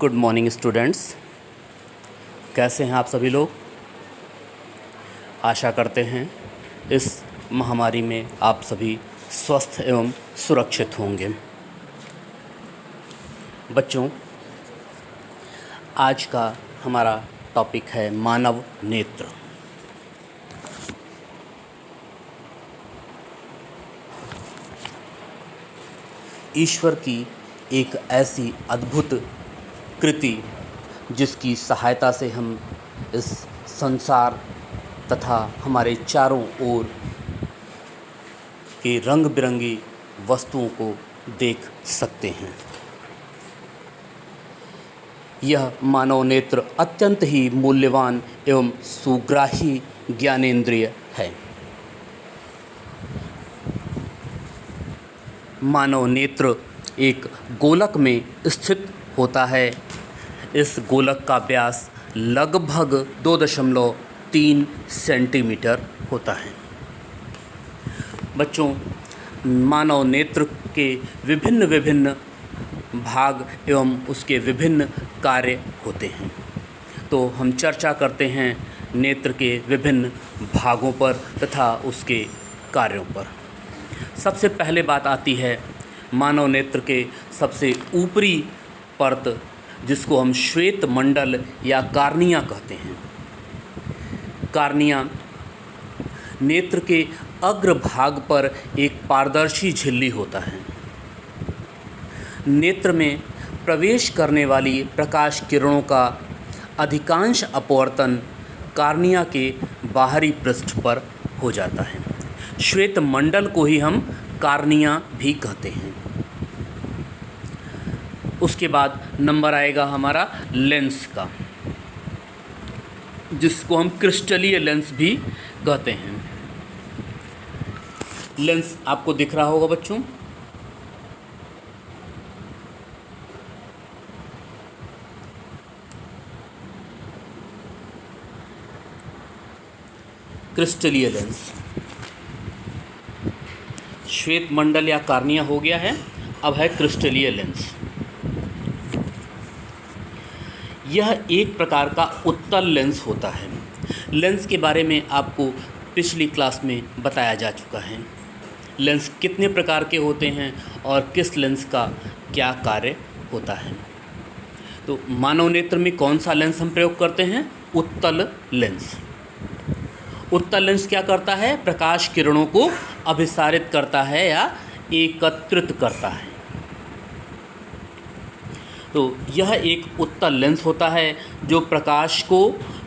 Good morning students. कैसे हैं आप सभी लोग? आशा करते हैं इस महामारी में आप सभी स्वस्थ एवं सुरक्षित होंगे। बच्चों, आज का हमारा टॉपिक है मानव नेत्र। ईश्वर की एक ऐसी अद्भुत कृति जिसकी सहायता से हम इस संसार तथा हमारे चारों ओर के रंग बिरंगी वस्तुओं को देख सकते हैं। यह मानव नेत्र अत्यंत ही मूल्यवान एवं सुग्राही ज्ञानेंद्रिय है। मानव नेत्र एक गोलक में स्थित होता है। इस गोलक का व्यास लगभग 2.3 सेंटीमीटर होता है। बच्चों, मानव नेत्र के विभिन्न विभिन्न भाग एवं उसके विभिन्न कार्य होते हैं। तो हम चर्चा करते हैं नेत्र के विभिन्न भागों पर तथा उसके कार्यों पर। सबसे पहले बात आती है मानव नेत्र के सबसे ऊपरी परत, जिसको हम श्वेत मंडल या कार्निया कहते हैं। कार्निया नेत्र के अग्रभाग पर एक पारदर्शी झिल्ली होता है। नेत्र में प्रवेश करने वाली प्रकाश किरणों का अधिकांश अपवर्तन कार्निया के बाहरी पृष्ठ पर हो जाता है। श्वेत मंडल को ही हम कार्निया भी कहते हैं। उसके बाद नंबर आएगा हमारा लेंस का, जिसको हम क्रिस्टलीय लेंस भी कहते हैं। लेंस आपको दिख रहा होगा बच्चों। क्रिस्टलीय लेंस श्वेत मंडल या कार्निया हो गया है, अब है क्रिस्टलीय लेंस। यह एक प्रकार का उत्तल लेंस होता है। लेंस के बारे में आपको पिछली क्लास में बताया जा चुका है। लेंस कितने प्रकार के होते हैं और किस लेंस का क्या कार्य होता है। तो मानव नेत्र में कौन सा लेंस हम प्रयोग करते हैं? उत्तल लेंस। उत्तल लेंस क्या करता है? प्रकाश किरणों को अभिसारित करता है या एकत्रित करता है। तो यह एक उत्तल लेंस होता है जो प्रकाश को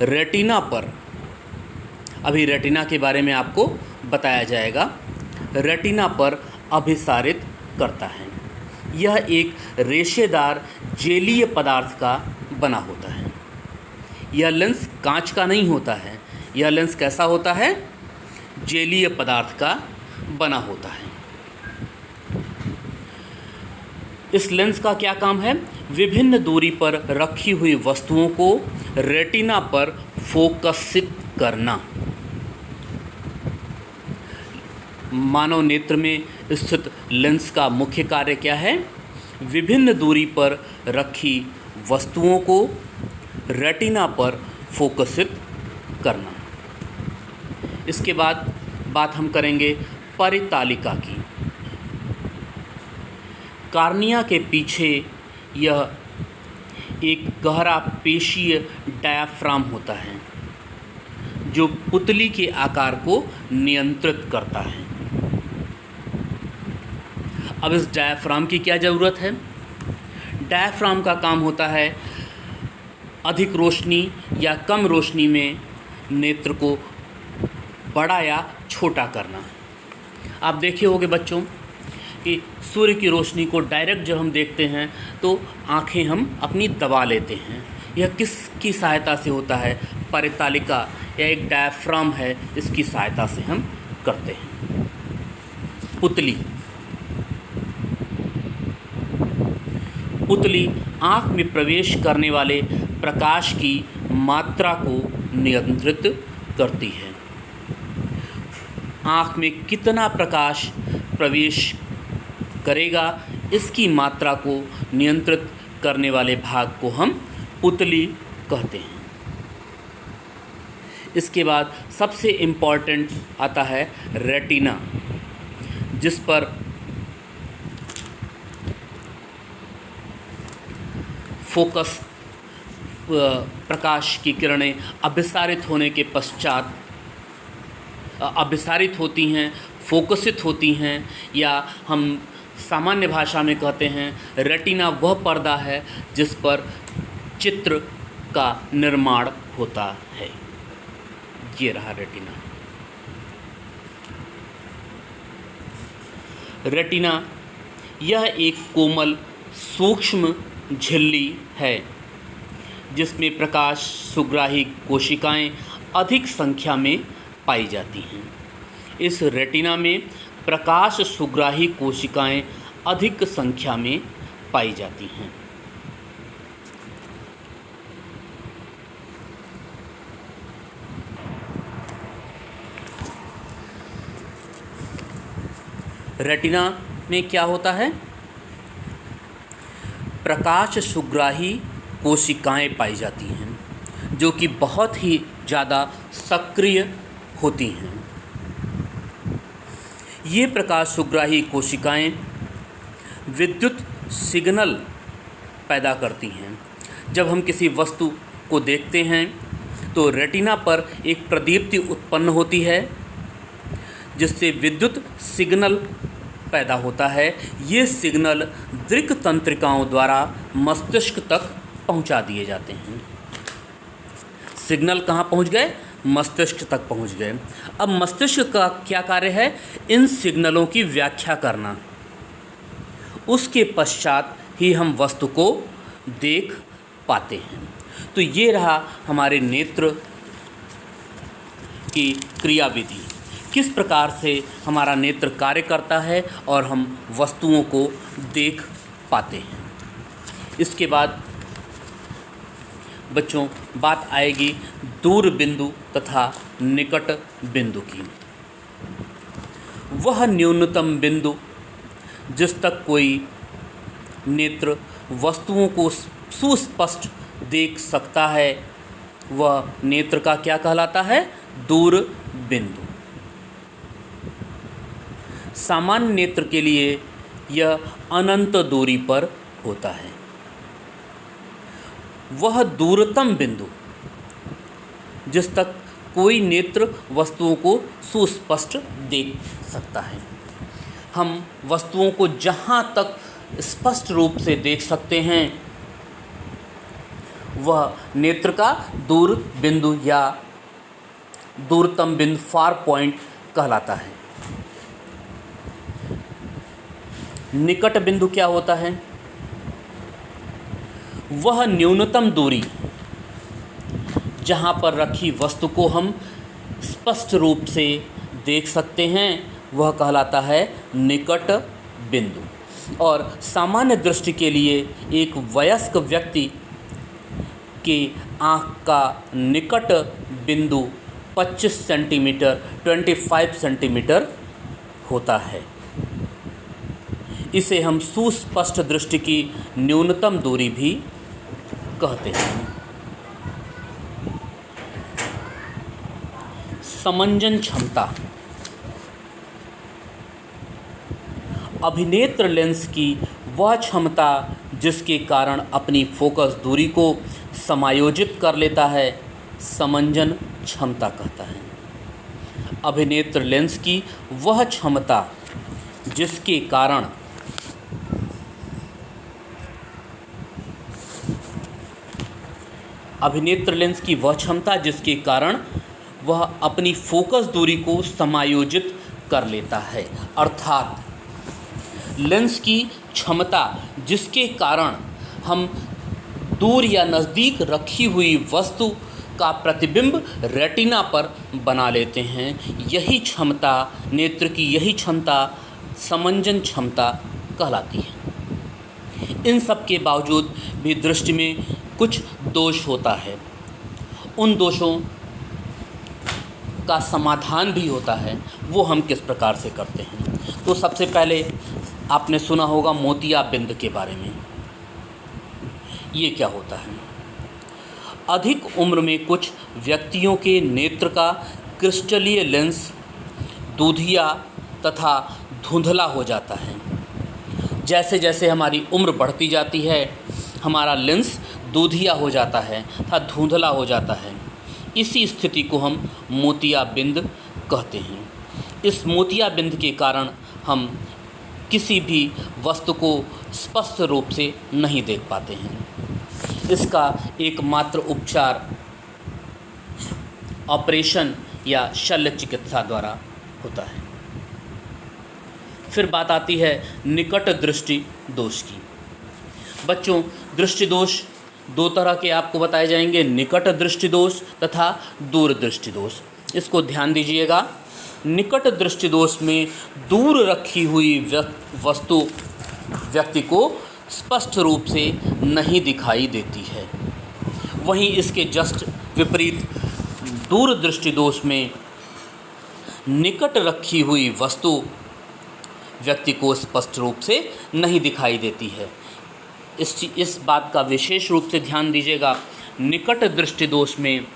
रेटिना पर, अभी रेटिना के बारे में आपको बताया जाएगा, रेटिना पर अभिसारित करता है। यह एक रेशेदार जेलीय पदार्थ का बना होता है। यह लेंस कांच का नहीं होता है। यह लेंस कैसा होता है? जेलीय पदार्थ का बना होता है। इस लेंस का क्या काम है? विभिन्न दूरी पर रखी हुई वस्तुओं को रेटिना पर फोकसित करना। मानव नेत्र में स्थित लेंस का मुख्य कार्य क्या है? विभिन्न दूरी पर रखी वस्तुओं को रेटिना पर फोकसित करना। इसके बाद बात हम करेंगे परितालिका की। कार्निया के पीछे यह एक गहरा पेशीय डायाफ्राम होता है जो पुतली के आकार को नियंत्रित करता है। अब इस डायाफ्राम की क्या ज़रूरत है? डायाफ्राम का काम होता है अधिक रोशनी या कम रोशनी में नेत्र को बड़ा या छोटा करना। आप देखे होंगे बच्चों कि सूर्य की रोशनी को डायरेक्ट जब हम देखते हैं तो आँखें हम अपनी दबा लेते हैं। यह किसकी सहायता से होता है? परितालिका या एक डायाफ्राम है, इसकी सहायता से हम करते हैं। पुतली आँख में प्रवेश करने वाले प्रकाश की मात्रा को नियंत्रित करती है। आँख में कितना प्रकाश प्रवेश करेगा, इसकी मात्रा को नियंत्रित करने वाले भाग को हम पुतली कहते हैं। इसके बाद सबसे इम्पॉर्टेंट आता है रेटिना, जिस पर फोकस प्रकाश की किरणें अभिसारित होने के पश्चात अभिसारित होती हैं, फोकसित होती हैं, या हम सामान्य भाषा में कहते हैं रेटिना वह पर्दा है जिस पर चित्र का निर्माण होता है। ये रहा रेटिना। रेटिना यह एक कोमल सूक्ष्म झिल्ली है जिसमें प्रकाश सुग्राही कोशिकाएं अधिक संख्या में पाई जाती हैं। इस रेटिना में प्रकाश सुग्राही कोशिकाएं अधिक संख्या में पाई जाती हैं। रेटिना में क्या होता है? प्रकाश सुग्राही कोशिकाएं पाई जाती हैं जो कि बहुत ही ज़्यादा सक्रिय होती हैं। ये प्रकाश सुग्राही कोशिकाएं विद्युत सिग्नल पैदा करती हैं। जब हम किसी वस्तु को देखते हैं तो रेटिना पर एक प्रदीप्ति उत्पन्न होती है जिससे विद्युत सिग्नल पैदा होता है। ये सिग्नल दृक् तंत्रिकाओं द्वारा मस्तिष्क तक पहुंचा दिए जाते हैं। सिग्नल कहाँ पहुंच गए? मस्तिष्क तक पहुंच गए। अब मस्तिष्क का क्या कार्य है? इन सिग्नलों की व्याख्या करना। उसके पश्चात ही हम वस्तु को देख पाते हैं। तो ये रहा हमारे नेत्र की क्रियाविधि, किस प्रकार से हमारा नेत्र कार्य करता है और हम वस्तुओं को देख पाते हैं। इसके बाद बच्चों बात आएगी दूर बिंदु तथा निकट बिंदु की। वह न्यूनतम बिंदु जिस तक कोई नेत्र वस्तुओं को सुस्पष्ट देख सकता है वह नेत्र का क्या कहलाता है? दूर बिंदु। सामान्य नेत्र के लिए यह अनंत दूरी पर होता है। वह दूरतम बिंदु जिस तक कोई नेत्र वस्तुओं को सुस्पष्ट देख सकता है। हम वस्तुओं को जहाँ तक स्पष्ट रूप से देख सकते हैं वह नेत्र का दूर बिंदु या दूरतम बिंदु, फार पॉइंट कहलाता है। निकट बिंदु क्या होता है? वह न्यूनतम दूरी जहाँ पर रखी वस्तु को हम स्पष्ट रूप से देख सकते हैं वह कहलाता है निकट बिंदु। और सामान्य दृष्टि के लिए एक वयस्क व्यक्ति के आँख का निकट बिंदु 25 सेंटीमीटर 25 सेंटीमीटर होता है। इसे हम सुस्पष्ट दृष्टि की न्यूनतम दूरी भी कहते हैं। समंजन क्षमता। अभिनेत्र लेंस की वह क्षमता जिसके कारण अपनी फोकस दूरी को समायोजित कर लेता है समंजन क्षमता कहता है। अभिनेत्र लेंस की वह क्षमता जिसके कारण अभिनेत्र लेंस की वह क्षमता जिसके कारण वह अपनी फोकस दूरी को समायोजित कर लेता है, अर्थात लेंस की क्षमता जिसके कारण हम दूर या नज़दीक रखी हुई वस्तु का प्रतिबिंब रेटिना पर बना लेते हैं। यही क्षमता, नेत्र की यही क्षमता समंजन क्षमता कहलाती है। इन सब के बावजूद भी दृष्टि में कुछ दोष होता है। उन दोषों का समाधान भी होता है, वो हम किस प्रकार से करते हैं। तो सबसे पहले आपने सुना होगा मोतियाबिंद के बारे में। ये क्या होता है? अधिक उम्र में कुछ व्यक्तियों के नेत्र का क्रिस्टलीय लेंस दूधिया तथा धुंधला हो जाता है। जैसे जैसे हमारी उम्र बढ़ती जाती है, हमारा लेंस दूधिया हो जाता है तथा धुंधला हो जाता है। इसी स्थिति को हम मोतियाबिंद कहते हैं। इस मोतियाबिंद के कारण हम किसी भी वस्तु को स्पष्ट रूप से नहीं देख पाते हैं। इसका एकमात्र उपचार ऑपरेशन या शल्य चिकित्सा द्वारा होता है। फिर बात आती है निकट दृष्टि दोष की। बच्चों, दृष्टि दोष दो तरह के आपको बताए जाएंगे, निकट दृष्टि दोष तथा दूर दृष्टि दोष। इसको ध्यान दीजिएगा। निकट दृष्टि दोष में दूर रखी हुई वस्तु व्यक्ति को स्पष्ट रूप से नहीं दिखाई देती है। वहीं इसके जस्ट विपरीत दूर दृष्टि दोष में निकट रखी हुई वस्तु व्यक्ति को स्पष्ट रूप से नहीं दिखाई देती है। इस बात का विशेष रूप से ध्यान दीजिएगा। निकट दृष्टि दोष में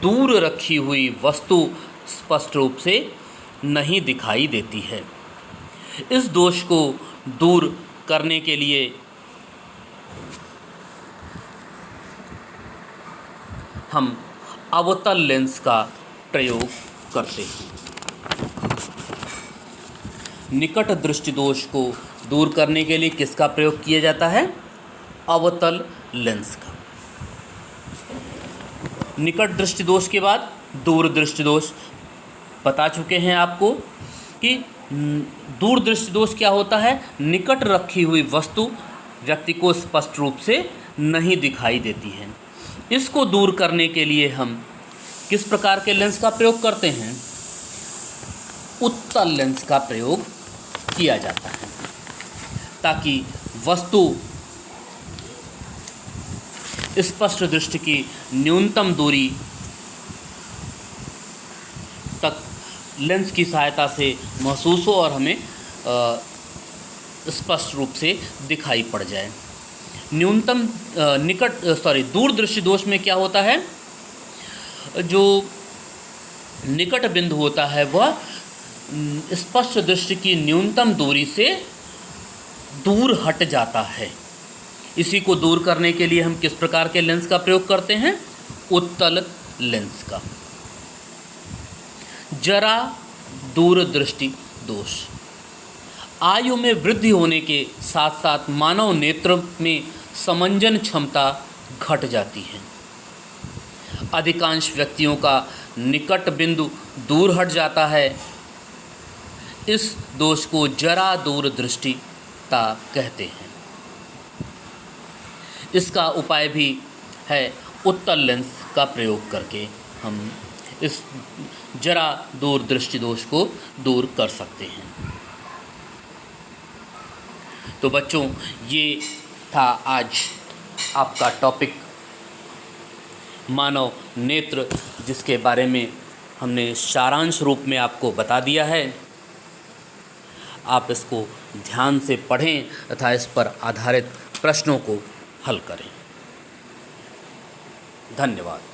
दूर रखी हुई वस्तु स्पष्ट रूप से नहीं दिखाई देती है। इस दोष को दूर करने के लिए हम अवतल लेंस का प्रयोग करते हैं। निकट दृष्टि दोष को दूर करने के लिए किसका प्रयोग किया जाता है? अवतल लेंस का। निकट दृष्टि दोष के बाद दूर दृष्टि दोष बता चुके हैं आपको कि दूर दृष्टि दोष क्या होता है। निकट रखी हुई वस्तु व्यक्ति को स्पष्ट रूप से नहीं दिखाई देती है। इसको दूर करने के लिए हम किस प्रकार के लेंस का प्रयोग करते हैं? उत्तल लेंस का प्रयोग किया जाता है, ताकि वस्तु स्पष्ट दृष्टि की न्यूनतम दूरी तक लेंस की सहायता से महसूस हो और हमें स्पष्ट रूप से दिखाई पड़ जाए। दूर दृष्टि दोष में क्या होता है? जो निकट बिंदु होता है वह स्पष्ट दृष्टि की न्यूनतम दूरी से दूर हट जाता है। इसी को दूर करने के लिए हम किस प्रकार के लेंस का प्रयोग करते हैं? उत्तल लेंस का। जरा दूरदृष्टि दोष। आयु में वृद्धि होने के साथ साथ मानव नेत्र में समंजन क्षमता घट जाती है। अधिकांश व्यक्तियों का निकट बिंदु दूर हट जाता है। इस दोष को जरा दूरदृष्टिता कहते हैं। इसका उपाय भी है उत्तल लेंस का प्रयोग करके हम इस जरा दूरदृष्टि दोष को दूर कर सकते हैं। तो बच्चों, ये था आज आपका टॉपिक मानव नेत्र, जिसके बारे में हमने सारांश रूप में आपको बता दिया है। आप इसको ध्यान से पढ़ें तथा इस पर आधारित प्रश्नों को हल करें। धन्यवाद।